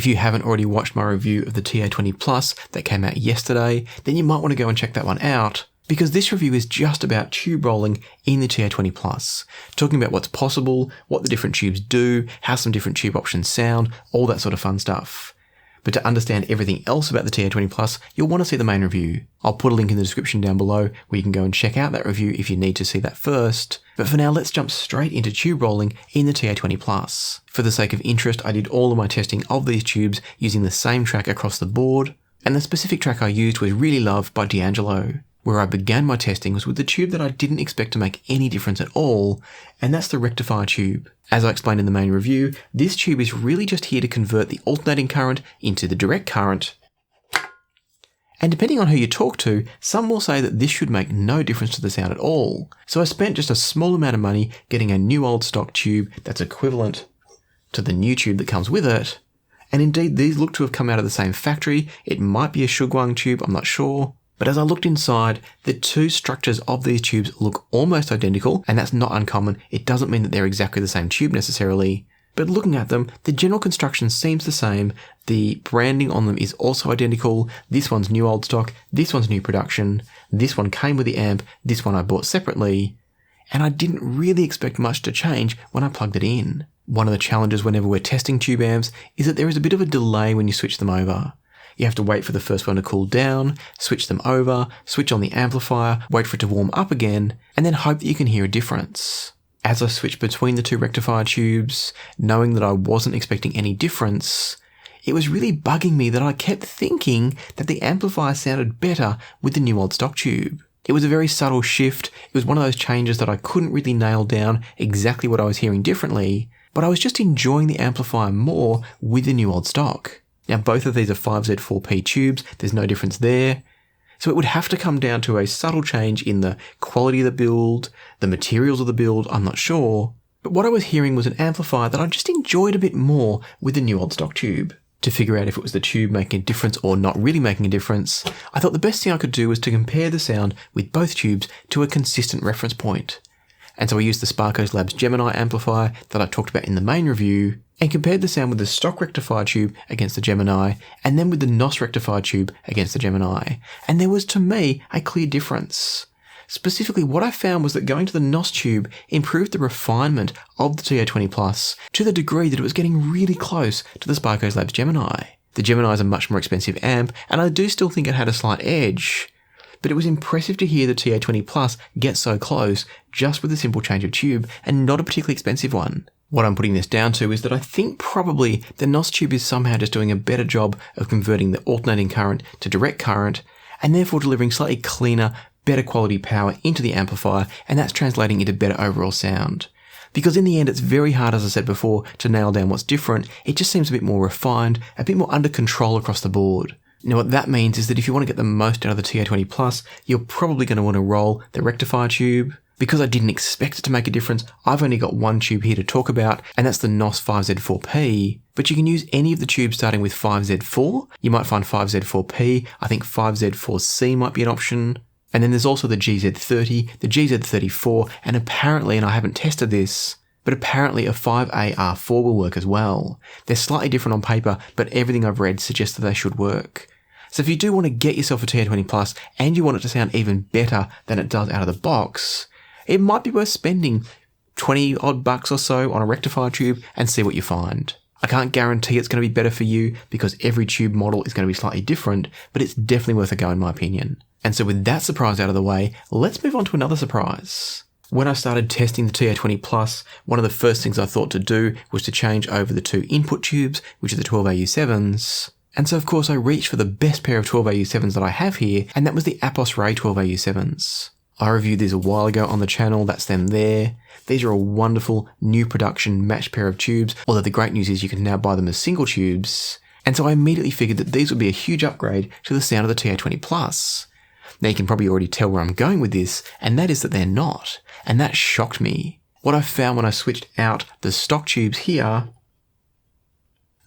If you haven't already watched my review of the TA-20 Plus that came out yesterday, then you might want to go and check that one out, because this review is just about tube rolling in the TA-20 Plus, talking about what's possible, what the different tubes do, how some different tube options sound, all that sort of fun stuff. But to understand everything else about the TA-20 Plus, you'll want to see the main review. I'll put a link in the description down below where you can go and check out that review if you need to see that first. But for now, let's jump straight into tube rolling in the TA-20 Plus. For the sake of interest, I did all of my testing of these tubes using the same track across the board, and the specific track I used was Really Love by D'Angelo. Where I began my testing was with the tube that I didn't expect to make any difference at all, and that's the rectifier tube. As I explained in the main review, this tube is really just here to convert the alternating current into the direct current. And depending on who you talk to, some will say that this should make no difference to the sound at all. So I spent just a small amount of money getting a new old stock tube that's equivalent to the new tube that comes with it. And indeed, these look to have come out of the same factory. It might be a Shugwang tube, I'm not sure. But as I looked inside, the two structures of these tubes look almost identical, and that's not uncommon. It doesn't mean that they're exactly the same tube necessarily. But looking at them, the general construction seems the same. The branding on them is also identical. This one's new old stock, this one's new production, this one came with the amp, this one I bought separately. And I didn't really expect much to change when I plugged it in. One of the challenges whenever we're testing tube amps is that there is a bit of a delay when you switch them over. You have to wait for the first one to cool down, switch them over, switch on the amplifier, wait for it to warm up again, and then hope that you can hear a difference. As I switched between the two rectifier tubes, knowing that I wasn't expecting any difference, it was really bugging me that I kept thinking that the amplifier sounded better with the new old stock tube. It was a very subtle shift. It was one of those changes that I couldn't really nail down exactly what I was hearing differently, but I was just enjoying the amplifier more with the new old stock. Now, both of these are 5Z4P tubes, there's no difference there. So it would have to come down to a subtle change in the quality of the build, the materials of the build, I'm not sure. But what I was hearing was an amplifier that I just enjoyed a bit more with the new old stock tube. To figure out if it was the tube making a difference or not really making a difference, I thought the best thing I could do was to compare the sound with both tubes to a consistent reference point. And so I used the Sparkos Labs Gemini amplifier that I talked about in the main review, and compared the sound with the stock rectifier tube against the Gemini, and then with the NOS rectifier tube against the Gemini. And there was, to me, a clear difference. Specifically, what I found was that going to the NOS tube improved the refinement of the TA-20 Plus to the degree that it was getting really close to the Sparkos Labs Gemini. The Gemini is a much more expensive amp, and I do still think it had a slight edge. But it was impressive to hear the TA-20 Plus get so close just with a simple change of tube and not a particularly expensive one. What I'm putting this down to is that I think probably the NOS tube is somehow just doing a better job of converting the alternating current to direct current and therefore delivering slightly cleaner, better quality power into the amplifier, and that's translating into better overall sound. Because in the end, it's very hard, as I said before, to nail down what's different. It just seems a bit more refined, a bit more under control across the board. Now what that means is that if you want to get the most out of the TA-20 Plus, you're probably going to want to roll the rectifier tube. Because I didn't expect it to make a difference, I've only got one tube here to talk about, and that's the NOS 5Z4P. But you can use any of the tubes starting with 5Z4. You might find 5Z4P, I think 5Z4C might be an option. And then there's also the GZ30, the GZ34, and apparently, and I haven't tested this, but apparently a 5AR4 will work as well. They're slightly different on paper, but everything I've read suggests that they should work. So if you do want to get yourself a TA-20 Plus and you want it to sound even better than it does out of the box, it might be worth spending 20 odd bucks or so on a rectifier tube and see what you find. I can't guarantee it's going to be better for you because every tube model is going to be slightly different, but it's definitely worth a go in my opinion. And so with that surprise out of the way, let's move on to another surprise. When I started testing the TA-20 Plus, one of the first things I thought to do was to change over the two input tubes, which are the 12AU7s. And so of course I reached for the best pair of 12AU7s that I have here, and that was the Apos Ray 12AU7s. I reviewed these a while ago on the channel, that's them there. These are a wonderful new production matched pair of tubes, although the great news is you can now buy them as single tubes. And so I immediately figured that these would be a huge upgrade to the sound of the TA-20 Plus. Now you can probably already tell where I'm going with this, and that is that they're not. And that shocked me. What I found when I switched out the stock tubes here,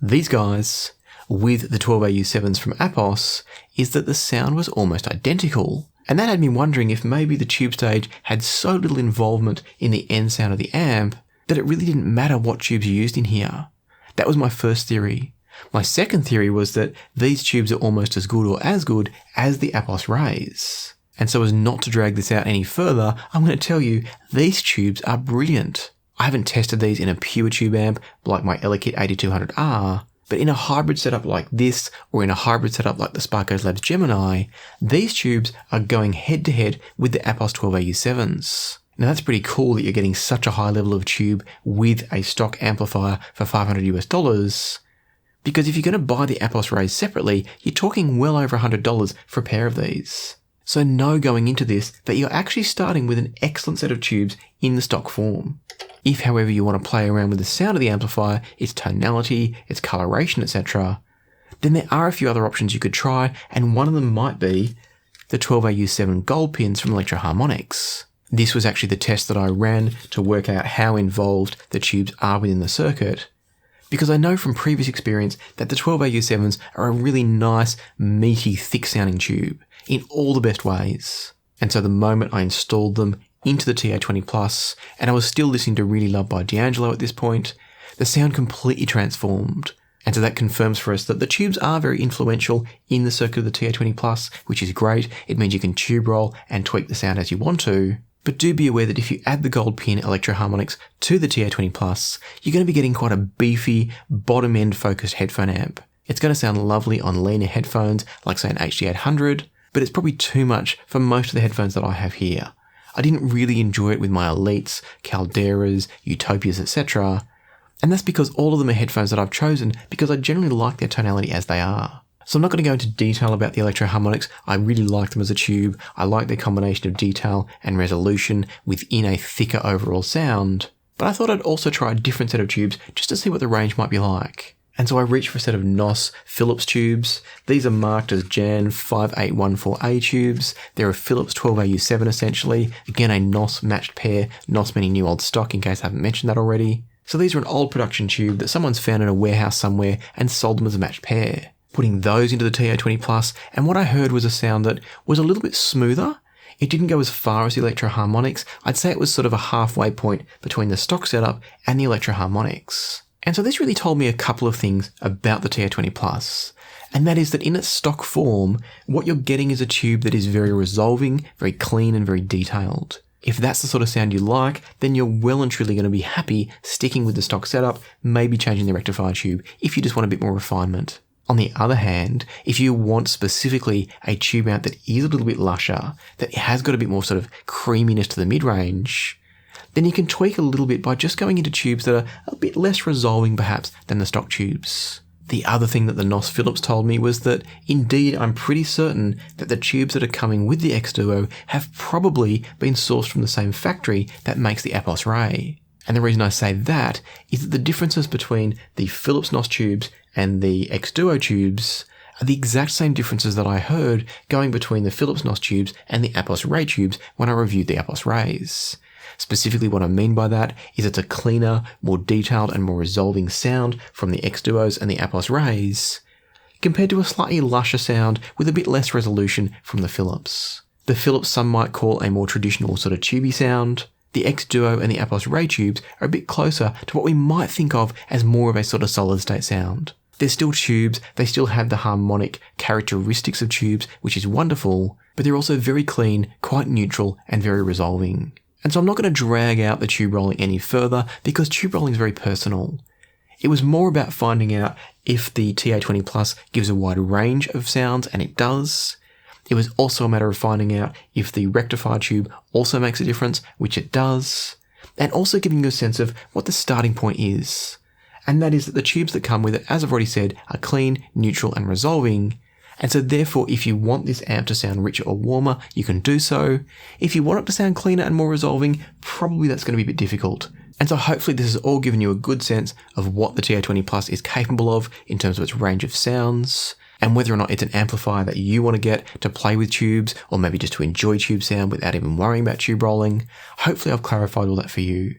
these guys, with the 12AU7s from Apos, is that the sound was almost identical. And that had me wondering if maybe the tube stage had so little involvement in the end sound of the amp that it really didn't matter what tubes you used in here. That was my first theory. My second theory was that these tubes are almost as good as the Apos Rays. And so as not to drag this out any further, I'm going to tell you these tubes are brilliant. I haven't tested these in a pure tube amp like my Elekit 8200R, but in a hybrid setup like this, or in a hybrid setup like the Sparkos Labs Gemini, these tubes are going head to head with the Apos 12AU7s. Now that's pretty cool that you're getting such a high level of tube with a stock amplifier for $500 because if you're going to buy the Apos Rays separately, you're talking well over $100 for a pair of these. So know going into this that you're actually starting with an excellent set of tubes in the stock form. If, however, you want to play around with the sound of the amplifier, its tonality, its coloration, etc., then there are a few other options you could try, and one of them might be the 12AU7 Gold Pins from Electro Harmonix. This was actually the test that I ran to work out how involved the tubes are within the circuit, because I know from previous experience that the 12AU7s are a really nice, meaty, thick-sounding tube in all the best ways. And so the moment I installed them into the TA-20 Plus, and I was still listening to Really Loved by D'Angelo at this point, the sound completely transformed. And so that confirms for us that the tubes are very influential in the circuit of the TA-20 Plus, which is great. It means you can tube roll and tweak the sound as you want to. But do be aware that if you add the Gold Pin Electro Harmonix to the TA-20 Plus, you're going to be getting quite a beefy, bottom-end focused headphone amp. It's going to sound lovely on leaner headphones, like say an HD800, but it's probably too much for most of the headphones that I have here. I didn't really enjoy it with my Elites, Calderas, Utopias, etc. And that's because all of them are headphones that I've chosen because I generally like their tonality as they are. So I'm not going to go into detail about the Electro Harmonix. I really like them as a tube. I like their combination of detail and resolution within a thicker overall sound. But I thought I'd also try a different set of tubes just to see what the range might be like. And so I reached for a set of NOS Philips tubes. These are marked as JAN5814A tubes. They're a Philips 12AU7 essentially. Again, a NOS matched pair, NOS meaning new old stock in case I haven't mentioned that already. So these are an old production tube that someone's found in a warehouse somewhere and sold them as a matched pair. Putting those into the TA-20 Plus, and what I heard was a sound that was a little bit smoother. It didn't go as far as the Electro Harmonix. I'd say it was sort of a halfway point between the stock setup and the Electro Harmonix. And so this really told me a couple of things about the TA-20 Plus. And that is that in its stock form, what you're getting is a tube that is very resolving, very clean and very detailed. If that's the sort of sound you like, then you're well and truly going to be happy sticking with the stock setup, maybe changing the rectifier tube if you just want a bit more refinement. On the other hand, if you want specifically a tube amp that is a little bit lusher, that has got a bit more sort of creaminess to the mid-range, then you can tweak a little bit by just going into tubes that are a bit less resolving perhaps than the stock tubes. The other thing that the NOS Philips told me was that indeed I'm pretty certain that the tubes that are coming with the xDuoo have probably been sourced from the same factory that makes the Apos Ray. And the reason I say that is that the differences between the Philips NOS tubes and the xDuoo tubes are the exact same differences that I heard going between the Philips NOS tubes and the Apos Ray tubes when I reviewed the Apos Rays. Specifically what I mean by that is it's a cleaner, more detailed and more resolving sound from the xDuoos and the Apos Rays, compared to a slightly lusher sound with a bit less resolution from the Philips. The Philips some might call a more traditional sort of tubey sound. The xDuoo and the Apos Ray tubes are a bit closer to what we might think of as more of a sort of solid state sound. They're still tubes, they still have the harmonic characteristics of tubes, which is wonderful, but they're also very clean, quite neutral, and very resolving. And so I'm not going to drag out the tube rolling any further because tube rolling is very personal. It was more about finding out if the TA-20 Plus gives a wide range of sounds, and it does. It was also a matter of finding out if the rectifier tube also makes a difference, which it does, and also giving you a sense of what the starting point is. And that is that the tubes that come with it, as I've already said, are clean, neutral, and resolving. And so therefore, if you want this amp to sound richer or warmer, you can do so. If you want it to sound cleaner and more resolving, probably that's going to be a bit difficult. And so hopefully this has all given you a good sense of what the TA-20 Plus is capable of in terms of its range of sounds, and whether or not it's an amplifier that you want to get to play with tubes, or maybe just to enjoy tube sound without even worrying about tube rolling. Hopefully I've clarified all that for you.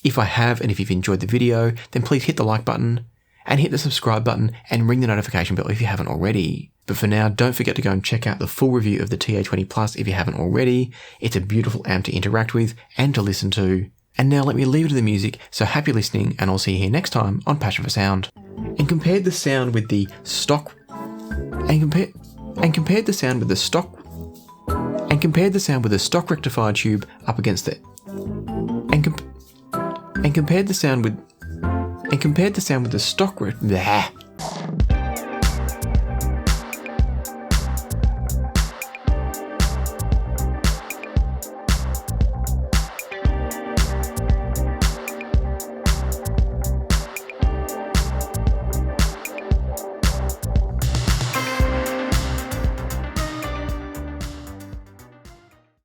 If I have, and if you've enjoyed the video, then please hit the like button, and hit the subscribe button, and ring the notification bell if you haven't already. But for now, don't forget to go and check out the full review of the TA-20 Plus if you haven't already. It's a beautiful amp to interact with and to listen to. And now let me leave it to the music, so happy listening, and I'll see you here next time on Passion for Sound. And compared the sound with the stock rectifier tube up against the compared the sound with the stock